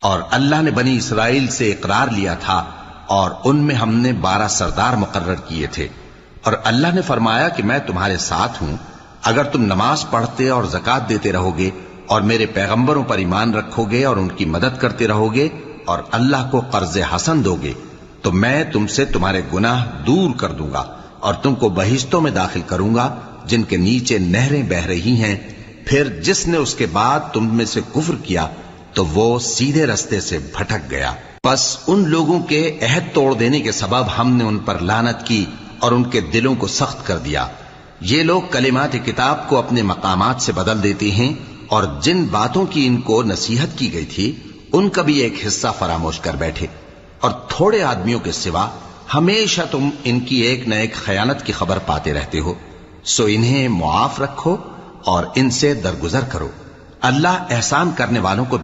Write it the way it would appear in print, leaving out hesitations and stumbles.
और अल्लाह ने बनी इसराइल से इकरार लिया था और उनमें हमने 12 सरदार मुकर्रर किए थे। और अल्लाह ने फरमाया कि मैं तुम्हारे साथ हूं, अगर तुम नमाज पढ़ते और ज़कात देते रहोगे और मेरे पैगंबरों पर ईमान रखोगे और उनकी मदद करते रहोगे और अल्लाह को कर्ज हसन दोगे, तो मैं तुमसे तुम्हारे गुनाह दूर कर दूंगा और तुमको बहिश्तों में दाखिल करूंगा जिनके नीचे नहरें बह रही हैं। फिर जिसने उसके बाद तुम में से कुफ्र किया तो वो सीधे रास्ते से भटक गया। बस उन लोगों के अहद तोड़ देने के सबब हमने उन पर लानत की और उनके दिलों को सख्त कर दिया। ये लोग कलिमात किताब को अपने मकामात से बदल देते हैं और जिन बातों की इनको नसीहत की गई थी उनका भी एक हिस्सा फरामोश कर बैठे। और थोड़े आदमियों के सिवा हमेशा तुम इनकी एक न एक खयानत की खबर पाते रहते हो। सो इन्हें मुआफ रखो और इनसे दरगुजर करो। अल्लाह एहसान करने वालों को